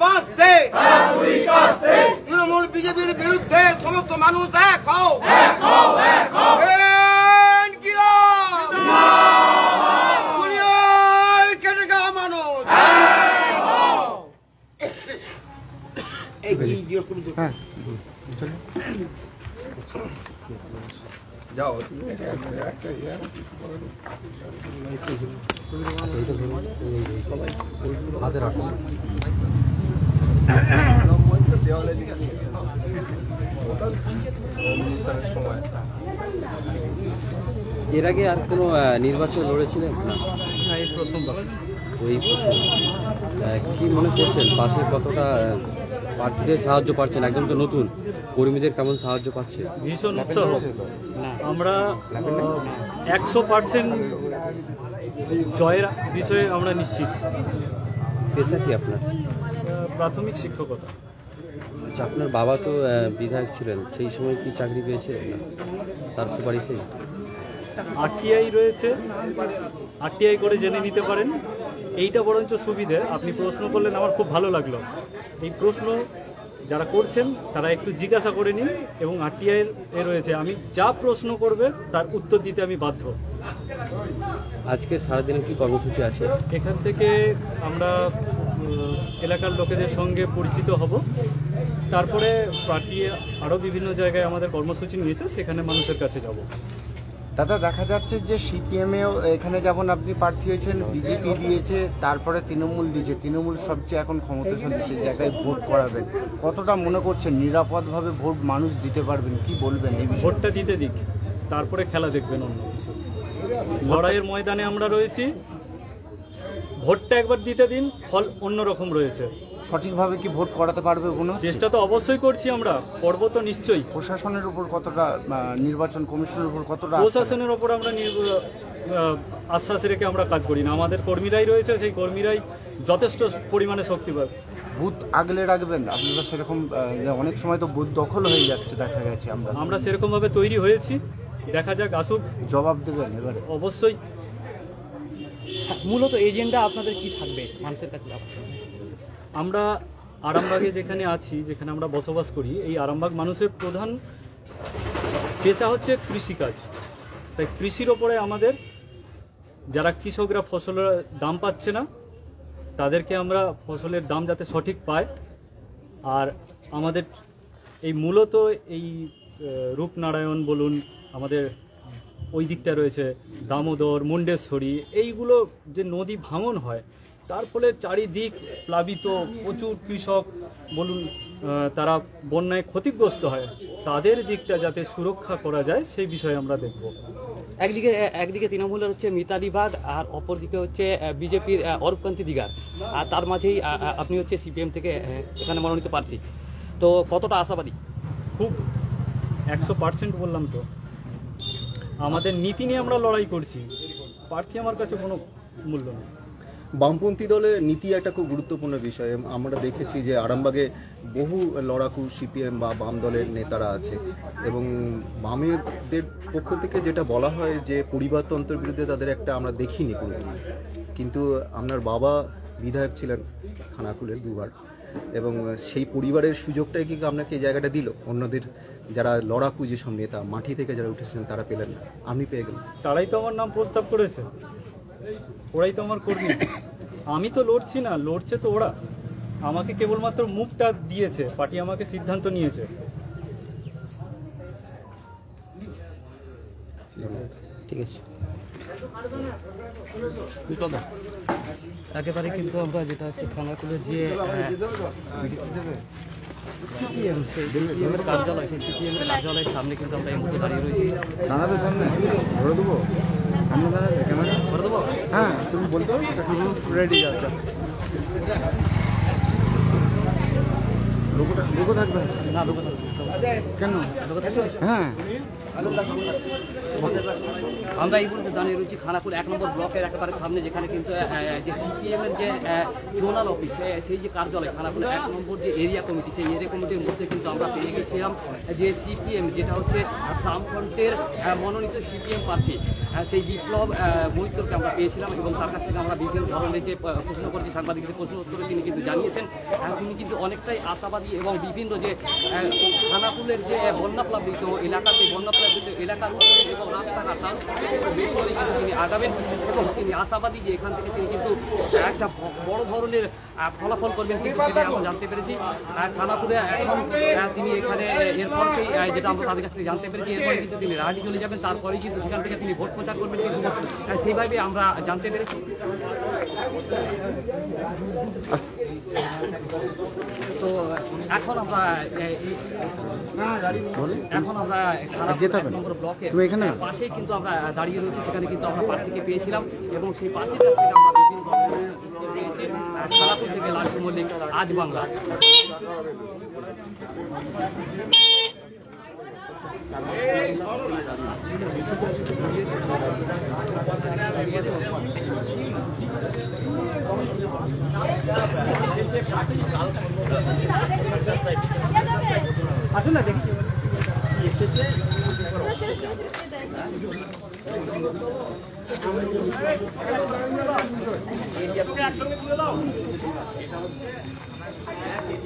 বাঁচতে তৃণমূল বিজেপির বিরুদ্ধে সমস্ত মানুষ এক হও, যাও হাতে রাখো দেওয়ালে সময়। এর আগে আর কোনো নির্বাচন লড়েছিলেন না? এই প্রথমবার। ওই প্রথম। কি মনে করছেন পাশে কতটা প্রার্থীদের সাহায্য পাচ্ছেন? একদম তো নতুন, কর্মীদের কেমন সাহায্য পাচ্ছে? ভীষণ উৎসাহ। আমরা 100% জয়ের বিষয়ে আমরা নিশ্চিত। পেশা কি আপনার? প্রাথমিক শিক্ষকতা। আচ্ছা, আপনার বাবা তো বিধায়ক ছিলেন, সেই সময় কি চাকরি পেয়েছিলেন না তার সুপারিশে? আরটিআই রয়েছে, আরটিআই করে জেনে নিতে পারেন। এইটা বরঞ্চ সুবিধে। আপনি প্রশ্ন করলেন, আমার খুব ভালো লাগলো। এই প্রশ্ন যারা করছেন তারা একটু জিজ্ঞাসা করে নিন, এবং আরটিআই এ রয়েছে, আমি যা প্রশ্ন করবে তার উত্তর দিতে আমি বাধ্য। আজকে সারাদিনে কি কর্মসূচি আছে? এখান থেকে আমরা এলাকার লোকেদের সঙ্গে পরিচিত হব, তারপরে পার্টি আরও বিভিন্ন জায়গায় আমাদের কর্মসূচি নিয়েছে, সেখানে মানুষের কাছে যাব। দাদা, দেখা যাচ্ছে যে সিপিএমেও এখানে যেমন আপনি প্রার্থী হয়েছেন, বিজেপি দিয়েছে, তারপরে তৃণমূল দিয়েছে। তৃণমূল সবচেয়ে এখন ক্ষমতাশালী, সেই জায়গায় ভোট করাবেন। কতটা মনে করছেন নিরাপদভাবে ভোট মানুষ দিতে পারবেন? কি বলবেন এই বিষয়ে? ভোটটা দিতে দিক, তারপরে খেলা দেখবেন অন্য কিছু। লড়াইয়ের ময়দানে আমরা রয়েছি, ভোটটা একবার দিতে দিন, ফল অন্যরকম রয়েছে। সঠিকভাবে কি ভোট করাতে পারবে মনে হচ্ছে? চেষ্টা তো অবশ্যই করছি আমরা, করবো তো নিশ্চয়ই। প্রশাসনের উপর কতটা, নির্বাচন কমিশনের উপর কতটা? প্রশাসনের ওপর আমরা আশ্বাস রেখে আমরা কাজ করি না। আমাদের কর্মীরাই রয়েছে, সেই কর্মীরাই যথেষ্ট পরিমাণে শক্তি পাবে। বুথ আগলে রাখবেন আপনারা সেরকম? অনেক সময় তো বুথ দখল হয়ে যাচ্ছে দেখা গেছে। আমরা সেরকমভাবে তৈরি হয়েছি, দেখা যাক, আসুক। জবাব দেবেন এবারে? অবশ্যই। মূলত এজেন্ডা আপনাদের কি থাকবে মানুষের কাছে? আমরা আরামবাগে যেখানে আছি, যেখানে আমরা বসবাস করি, এই আরামবাগ মানুষের প্রধান পেশা হচ্ছে কৃষিকাজ। তাই কৃষির ওপরে আমাদের, যারা কৃষকরা ফসলের দাম পাচ্ছে না, তাদেরকে আমরা ফসলের দাম যাতে সঠিক পায়। আর আমাদের এই মূলত এই রূপনারায়ণ বলুন, আমাদের ওই দিকটা রয়েছে দামোদর, মুন্ডেশ্বরী, এইগুলো যে নদী ভাঙন হয়, তার ফলে চারিদিক প্লাবিত, প্রচুর কৃষক বলুন তারা বন্যায় ক্ষতিগ্রস্ত হয়, তাদের দিকটা যাতে সুরক্ষা করা যায় সেই বিষয়ে আমরা দেখব। একদিকে তৃণমূলের হচ্ছে মিতালি বাগ, আর অপরদিকে হচ্ছে বিজেপির অরূপকান্তি দিগার, আর তার মাঝেই আপনি হচ্ছে সিপিএম থেকে এখানে মনোনীত প্রার্থী। তো কতটা আশাবাদী? খুব 100% বললাম তো। আমাদের নীতি নিয়ে আমরা লড়াই করছি, প্রার্থী আমার কাছে কোনো মূল্য নেই। বামপন্থী দলের নীতি একটা খুব গুরুত্বপূর্ণ বিষয়। আমরা দেখেছি যে আরামবাগে বহু লড়াকু সিপিএম বা বাম দলের নেতারা আছে, এবং বামেদের পক্ষ থেকে যেটা বলা হয় যে পরিবারতন্ত্রের বিরুদ্ধে তাদের একটা আমরা দেখিনি কোনো, কিন্তু আপনার বাবা বিধায়ক ছিলেন খানাকুলের দুবার, এবং সেই পরিবারের সুযোগটাই কিন্তু আপনাকে এই জায়গাটা দিল। অন্যদের যারা লড়াকু যেসব নেতা মাটি থেকে যারা উঠেছেন তারা পেলেন না, আপনি পেয়ে গেলেন। তারাই তো আমার নাম প্রস্তাব করেছে, ওরাই তো আমার কর্মী। আমি তো লড়ছি না, লড়ছে তো ওরা। আমাকে কেবলমাত্র মুখটা দিয়েছে, পার্টি আমাকে সিদ্ধান্ত নিয়েছে। ঠিক আছে। একেবারে কিন্তু আমরা যেটা হচ্ছে খানাকুলের যে সিপিএম, সেই সিপিএমের কার্যালয়, সেই সিপিএমের কার্যালয়ের সামনে কিন্তু আমরা এই মুহূর্তে দাঁড়িয়ে রয়েছি। দাঁড়াবে সামনে, ধরে দেবো সামনে, দাঁড়াবে ক্যামেরা ধরে দেবো? হ্যাঁ, তুমি বলতে হবে রেডি যাচ্ছে। লোগো থাকবে না, লোক কেন? হ্যাঁ, আমরা এই মুহূর্তে দাঁড়িয়ে রয়েছি খানাকুল 1 নম্বর ব্লকের একেবারে সামনে, যেখানে কিন্তু যে সিপিএমের যে জোনাল অফিস, সেই যে কার্যালয়, খানাকুল 1 নম্বর যে এরিয়া কমিটি, সেই এরিয়া কমিটির মধ্যে কিন্তু আমরা পেয়ে গেছিলাম যে সিপিএম, যেটা হচ্ছে বামফ্রন্টের মনোনীত সিপিএম প্রার্থী সেই বিপ্লব মৈত্রকে আমরা পেয়েছিলাম এবং তার কাছ থেকে আমরা বিভিন্ন ধরনের যে প্রশ্ন করেছি, সাংবাদিকদের প্রশ্ন উত্তরে তিনি কিন্তু জানিয়েছেন তিনি কিন্তু অনেকটাই আশাবাদী এবং বিভিন্ন যে খানাকুলের যে বন্যাপ্লাবিত এলাকা, সেই বন্যাপ্লাবিত এলাকার উপরে এবং রাস্তাঘাট তার বেশ করে কিন্তু তিনি আগাবেন এবং তিনি আশাবাদী যে এখান থেকে তিনি কিন্তু একটা বড় ধরনের ফলাফল করবেন, কিন্তু সেটা আমরা জানতে পেরেছি খানাকুলে এখন তিনি এখানে এরপরই যেটা আমরা তাদের কাছ থেকে জানতে পেরেছি এরপরে কিন্তু তিনি রাহাটি চলে যাবেন, তারপরেই কিন্তু সেখান থেকে তিনি ভোট প্রচার করবেন, কিন্তু সেইভাবে আমরা জানতে পেরেছি। তো এখন আমরা খানাকুল 1 নম্বর ব্লকের পাশেই কিন্তু আমরা দাঁড়িয়ে রয়েছি, সেখানে কিন্তু আমরা প্রার্থীকে পেয়েছিলাম এবং সেই প্রার্থীর কাছ থেকে আমরা বিভিন্ন ধরনের উত্তর পেয়েছি। খানাকুল থেকে লালটু মল্লিক, আজ বাংলা। আসুন না দেখি এসেছে।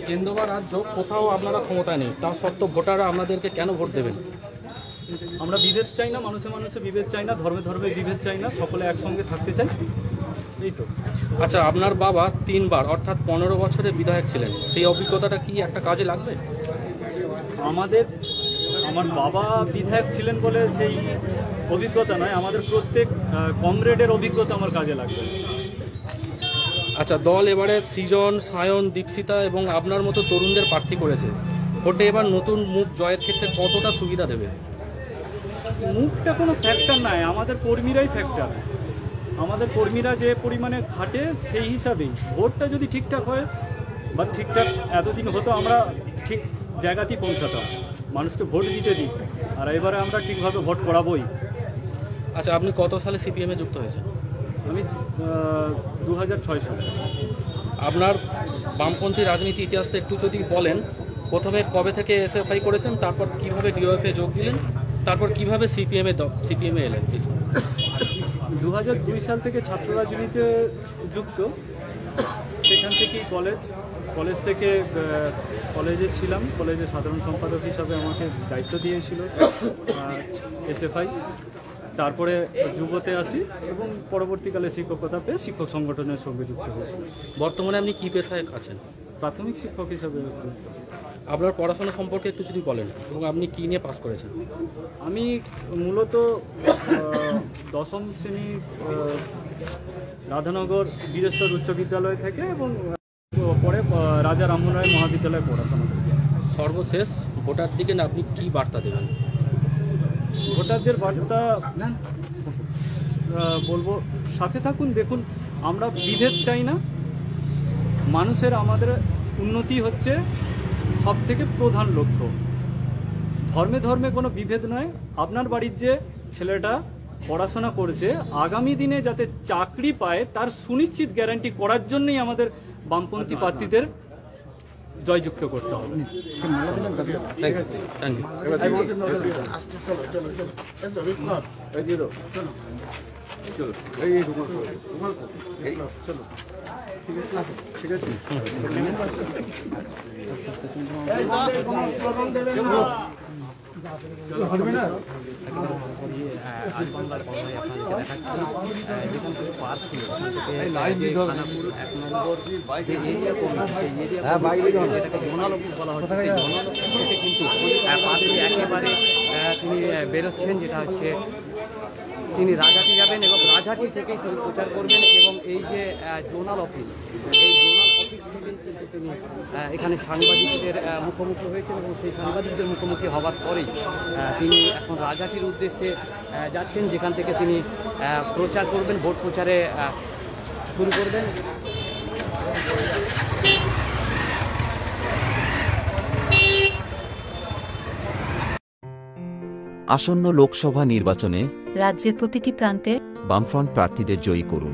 কেন্দ্র বা রাজ্য কোথাও আপনারা ক্ষমতা নেই, তা সত্ত্বেও ভোটাররা আপনাদেরকে কেন ভোট দেবেন? আমরা বিভেদ চাই না, মানুষে মানুষে বিভেদ চাই না, ধর্মে ধর্মে বিভেদ চাই না, সকলে একসঙ্গে থাকতে চাই, এই তো। আচ্ছা, আপনার বাবা 3 বার অর্থাৎ 15 বছরের বিধায়ক ছিলেন, সেই অভিজ্ঞতাটা কি একটা কাজে লাগবে? আমার বাবা বিধায়ক ছিলেন বলে সেই অভিজ্ঞতা নয়, আমাদের প্রত্যেক কমরেডের অভিজ্ঞতা আমার কাজে লাগবে। আচ্ছা, দল এবারে সৃজন, সায়ন, দীপশিতা এবং আপনার মতো তরুণদের প্রার্থী করেছে, ভোটে এবার নতুন মুখ জয়ের ক্ষেত্রে কতটা সুবিধা দেবে? মুখটা কোনো ফ্যাক্টর নয়, আমাদের কর্মীরাই ফ্যাক্টর। আমাদের কর্মীরা যে পরিমাণে খাটে সেই হিসাবেই ভোটটা যদি ঠিকঠাক হয় বা ঠিকঠাক এতদিন হতো আমরা ঠিক জায়গাতেই পৌঁছাতাম, মানুষকে ভোট দিতে দিই, আর এবারে আমরা ঠিকভাবে ভোট করাবোই। আচ্ছা, আপনি কত সালে সিপিএমে যুক্ত হয়েছেন? আমি 2006 সালে। আপনার বামপন্থী রাজনীতি ইতিহাসটা একটু যদি বলেন, প্রথমে কবে থেকে এসএফআই করেছেন, তারপর কিভাবে ডিওএফে যোগ দিলেন, তারপর কিভাবে সিপিএমে এলেন? 2002 সাল থেকে ছাত্র রাজনীতিতে যুক্ত, সেখান থেকেই কলেজ থেকে কলেজে ছিলাম, কলেজে সাধারণ সম্পাদক হিসাবে আমাকে দায়িত্ব দিয়েছিল এসএফআই। তারপরে যুবতে আসি এবং পরবর্তীকালে শিক্ষকতা পেয়ে শিক্ষক সংগঠনের সঙ্গে যুক্ত হয়েছি। বর্তমানে আপনি কি পেশায় আছেন? প্রাথমিক শিক্ষক হিসাবে। আপনার পড়াশোনা সম্পর্কে একটু যদি বলেন এবং আপনি কী নিয়ে পাস করেছেন? আমি মূলত 10ম শ্রেণী রাধানগর বীরেশ্বর উচ্চ বিদ্যালয় থেকে এবং পরে রাজা রামমোহন রায় মহাবিদ্যালয়ে পড়াশোনা করি। সর্বশেষ ভোটার দিকে আপনি কী বার্তা দেবেন? ভোটারদের বার্তা বলবো, সাথে থাকুন, দেখুন আমরা বিভেদ চাই না, মানুষের আমাদের উন্নতি হচ্ছে সব থেকে প্রধান লক্ষ্য। ধর্মে ধর্মে কোনো বিভেদ নয়। আপনার বাড়ির যে ছেলেটা পড়াশোনা করছে আগামী দিনে যাতে চাকরি পায় তার সুনিশ্চিত গ্যারান্টি করার জন্যই আমাদের বামপন্থী প্রার্থীদের জয়যুক্ত করতে হবে। একেবারে তিনি বেরোচ্ছেন, যেটা হচ্ছে তিনি রাজহাটি যাবেন এবং রাজহাটি থেকেই তিনি প্রচার করবেন এবং এই যে জোনাল অফিস, এই জোনাল অফিস থেকেই কিন্তু তিনি এখানে সাংবাদিকদের মুখোমুখি হয়েছেন এবং সেই সাংবাদিকদের মুখোমুখি হওয়ার পরেই তিনি এখন রাজহাটির উদ্দেশ্যে যাচ্ছেন, যেখান থেকে তিনি প্রচার করবেন, ভোট প্রচারে শুরু করবেন। আসন্ন লোকসভা নির্বাচনে রাজ্যের প্রতিটি প্রান্তে বামফ্রন্ট প্রার্থীদের জয়ী করুন।